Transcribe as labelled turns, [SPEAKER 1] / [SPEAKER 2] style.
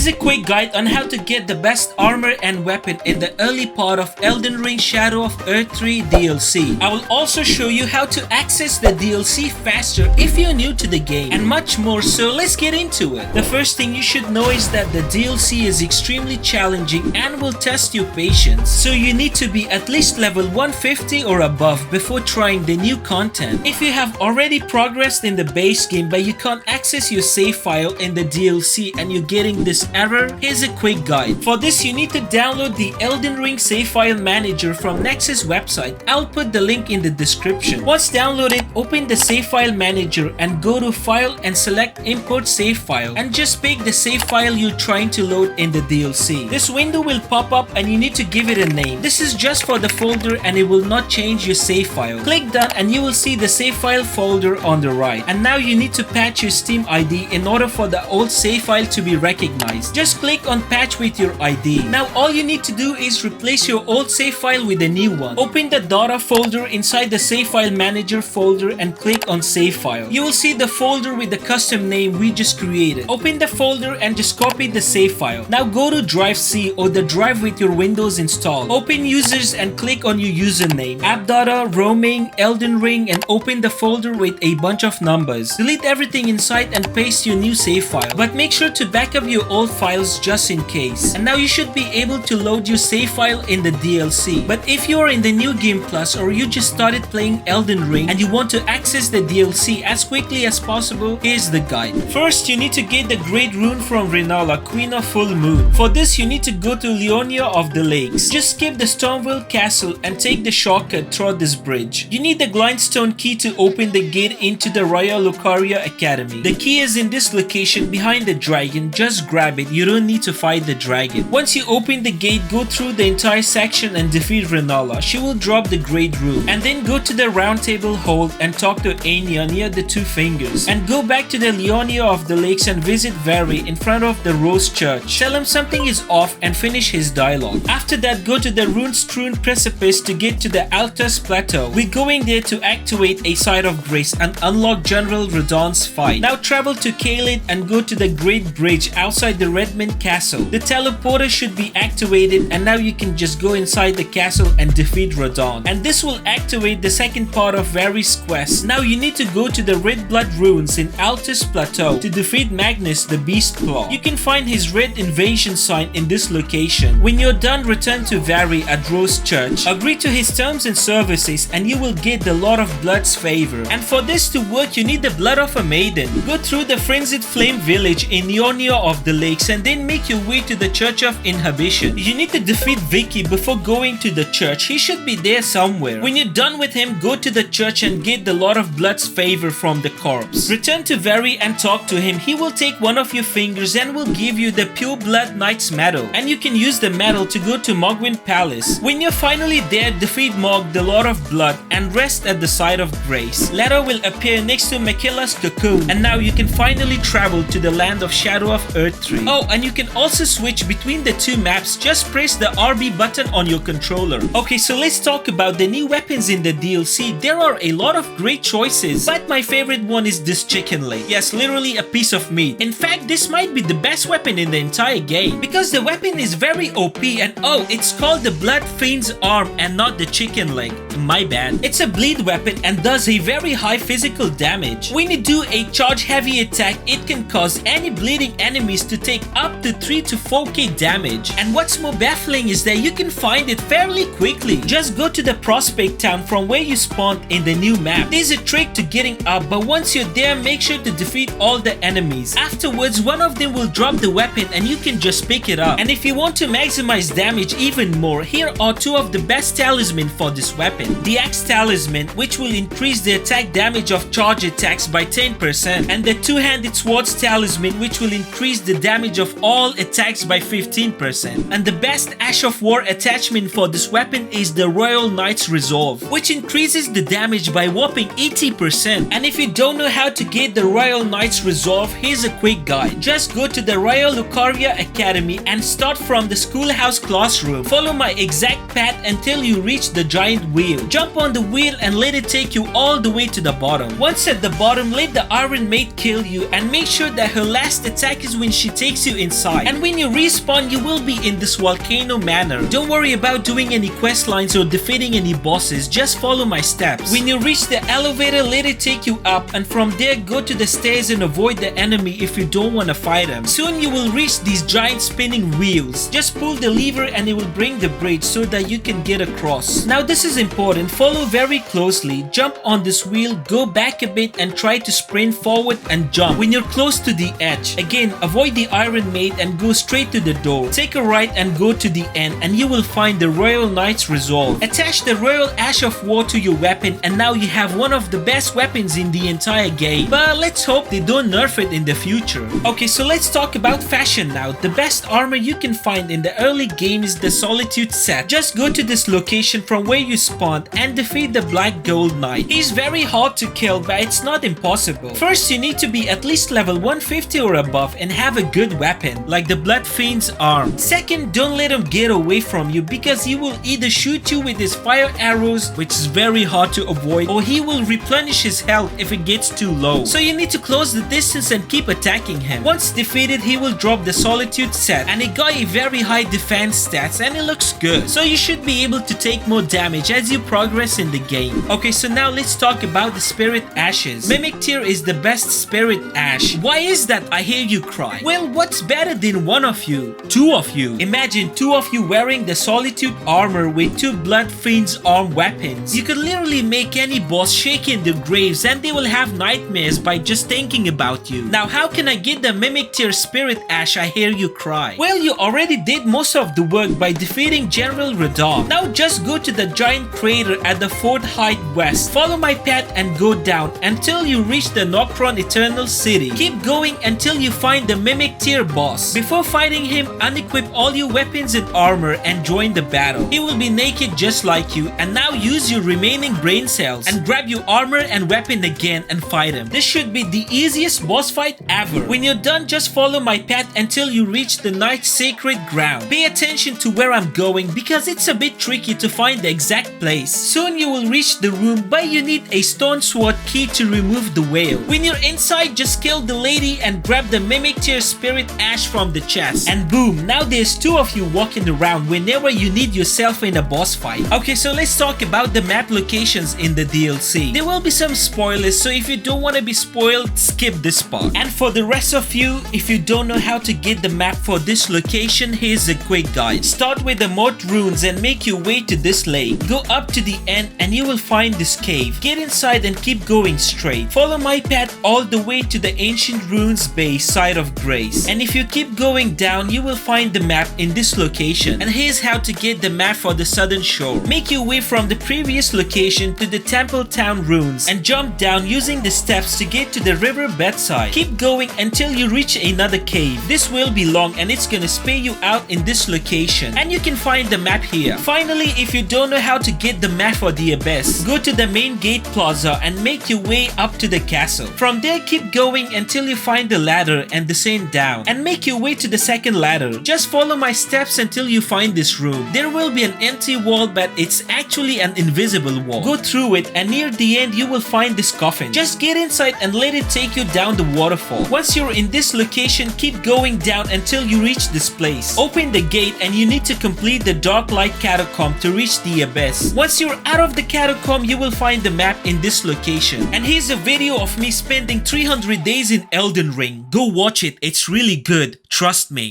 [SPEAKER 1] Here's a quick guide on how to get the best armor and weapon in the early part of Elden Ring Shadow of Erdtree DLC. I will also show you how to access the DLC faster if you're new to the game, and much more, so let's get into it. The first thing you should know is that the DLC is extremely challenging and will test your patience, so you need to be at least level 150 or above before trying the new content. If you have already progressed in the base game but you can't access your save file in the DLC and you're getting this error, here's a quick guide. For this, you need to download the Elden Ring save file manager from Nexus website. I'll put the link in the description. Once downloaded, open the save file manager and go to file and select import save file, and just pick the save file you're trying to load in the DLC. This window will pop up and you need to give it a name. This is just for the folder and it will not change your save file. Click done and you will see the save file folder on the right. And now you need to patch your Steam ID in order for the old save file to be recognized. Just click on patch with your ID. Now all you need to do is replace your old save file with a new one. Open the data folder inside the save file manager folder and click on save file. You will see the folder with the custom name we just created. Open the folder and just copy the save file. Now go to drive C or the drive with your Windows installed. Open users and click on your username, app data, roaming, Elden Ring, and open the folder with a bunch of numbers. Delete everything inside and paste your new save file, but make sure to back up your old files just in case. And now you should be able to load your save file in the DLC. But if you are in the New Game Plus or you just started playing Elden Ring and you want to access the DLC as quickly as possible, here's the guide. First, you need to get the Great Rune from Rennala, Queen of Full Moon. For this, you need to go to Leonia of the Lakes. Just skip the Stormville Castle and take the shortcut through this bridge. You need the Grindstone key to open the gate into the Raya Lucaria Academy. The key is in this location behind the dragon. Just grab it, you don't need to fight the dragon. Once you open the gate, go through the entire section and defeat Rennala. She will drop the Great Rune. And then go to the Round Table Hold and talk to Anya near the two fingers. And go back to the Leonia of the Lakes and visit Vary in front of the Rose Church. Tell him something is off and finish his dialogue. After that, go to the Ruin-Strewn Precipice to get to the Altus Plateau. We're going there to activate a Site of Grace and unlock General Radahn's fight. Now travel to Caelid and go to the Great Bridge outside the Redmond Castle. The teleporter should be activated and now you can just go inside the castle and defeat Radahn. And this will activate the second part of Vary's quest. Now you need to go to the Writheblood ruins in Altus Plateau to defeat Magnus the Beast Claw. You can find his red invasion sign in this location. When you're done, return to Vary at Rose Church. Agree to his terms and services and you will get the Lord of Blood's favor. And for this to work, you need the blood of a maiden. Go through the Frenzied Flame village in Leonia of the Lakes and then make your way to the Church of Inhibition. You need to defeat Vicky before going to the church. He should be there somewhere. When you're done with him, go to the church and get the Lord of Blood's favor from the corpse. Return to Vary and talk to him. He will take one of your fingers and will give you the Pure Blood Knight's medal. And you can use the medal to go to Mogwyn Palace. When you're finally there, defeat Mog, the Lord of Blood, and rest at the Site of Grace. Lara will appear next to Miquella's cocoon, and now you can finally travel to the land of Shadow of Erdtree. Oh, and you can also switch between the two maps. Just press the RB button on your controller. Okay, so let's talk about the new weapons in the DLC. There are a lot of great choices, but my favorite one is this chicken leg. Yes, literally a piece of meat. In fact, this might be the best weapon in the entire game because the weapon is very OP, and oh, it's called the Bloodfiend's arm and not the chicken leg. My bad. It's a bleed weapon and does a very high physical damage. When you do a charge heavy attack, it can cause any bleeding enemies to take up to 3 to 4k damage. And what's more baffling is that you can find it fairly quickly. Just go to the prospect town from where you spawned in the new map. There's a trick to getting up, but once you're there, make sure to defeat all the enemies. Afterwards, one of them will drop the weapon and you can just pick it up. And if you want to maximize damage even more, here are two of the best talismans for this weapon. The Axe Talisman, which will increase the attack damage of charge attacks by 10%, and the Two-Handed Swords Talisman, which will increase the damage of all attacks by 15%. And the best Ash of War attachment for this weapon is the Royal Knight's Resolve, which increases the damage by whopping 80%. And if you don't know how to get the Royal Knight's Resolve, here's a quick guide. Just go to the Raya Lucaria Academy and start from the schoolhouse classroom. Follow my exact path until you reach the giant wheel. Jump on the wheel and let it take you all the way to the bottom. Once at the bottom, let the Iron Maid kill you and make sure that her last attack is when she takes takes you inside. And when you respawn, you will be in this volcano manor. Don't worry about doing any quest lines or defeating any bosses, just follow my steps. When you reach the elevator, let it take you up, and from there go to the stairs and avoid the enemy if you don't want to fight him. Soon you will reach these giant spinning wheels. Just pull the lever and it will bring the bridge so that you can get across. Now this is important, follow very closely, jump on this wheel, go back a bit and try to sprint forward and jump. When you're close to the edge, again avoid the Iron Maid and go straight to the door. Take a right and go to the end and you will find the Royal Knight's Resolve. Attach the Royal Ash of War to your weapon and now you have one of the best weapons in the entire game. But let's hope they don't nerf it in the future. Okay, so let's talk about fashion now. The best armor you can find in the early game is the Solitude set. Just go to this location from where you spawned and defeat the Black Gold Knight. He's very hard to kill, but it's not impossible. First, you need to be at least level 150 or above and have a good weapon, like the Bloodfiend's arm. Second, don't let him get away from you because he will either shoot you with his fire arrows, which is very hard to avoid, or he will replenish his health if it gets too low. So you need to close the distance and keep attacking him. Once defeated, he will drop the Solitude set and it got a very high defense stats and it looks good. So you should be able to take more damage as you progress in the game. Okay, so now let's talk about the Spirit Ashes. Mimic Tier is the best Spirit Ash. Why is that, I hear you cry? Well, what's better than one of you? Two of you. Imagine two of you wearing the Solitude armor with two Bloodfiend's arm weapons. You could literally make any boss shake in their graves and they will have nightmares by just thinking about you. Now, how can I get the Mimic Tier Spirit Ash, I hear you cry? Well, you already did most of the work by defeating General Radahn. Now just go to the giant crater at the 4th height west. Follow my path and go down until you reach the Nocturne Eternal City. Keep going until you find the Mimic Tier boss. Before fighting him, unequip all your weapons and armor and join the battle. He will be naked just like you, and now use your remaining brain cells and grab your armor and weapon again and fight him. This should be the easiest boss fight ever. When you're done, just follow my path until you reach the Knight's Sacred Ground. Pay attention to where I'm going because it's a bit tricky to find the exact place. Soon you will reach the room, but you need a stone sword key to remove the whale. When you're inside, just kill the lady and grab the Mimic Tier Spirit Ash from the chest. And boom, now there's two of you walking around whenever you need yourself in a boss fight. Okay, so let's talk about the map locations in the DLC. There will be some spoilers, so if you don't want to be spoiled, skip this part. And for the rest of you, if you don't know how to get the map for this location, here's a quick guide. Start with the Moat Ruins and make your way to this lake. Go up to the end and you will find this cave. Get inside and keep going straight. Follow my path all the way to the Ancient Ruins base, Site of Grace. And if you keep going down, you will find the map in this location. And here's how to get the map for the southern shore. Make your way from the previous location to the Temple Town Ruins and jump down using the steps to get to the river bedside. Keep going until you reach another cave. This will be long and it's gonna spay you out in this location. And you can find the map here. Finally, if you don't know how to get the map for the Abyss, go to the main gate plaza and make your way up to the castle. From there, keep going until you find the ladder and descend down and make your way to the second ladder. Just follow my steps until you find this room. There will be an empty wall, but it's actually an invisible wall. Go through it and near the end you will find this coffin. Just get inside and let it take you down the waterfall. Once you're in this location, keep going down until you reach this place. Open the gate and you need to complete the Dark Light Catacomb to reach the Abyss. Once you're out of the catacomb, you will find the map in this location. And here's a video of me spending 300 days in Elden Ring. Go watch it, it's really good, trust me.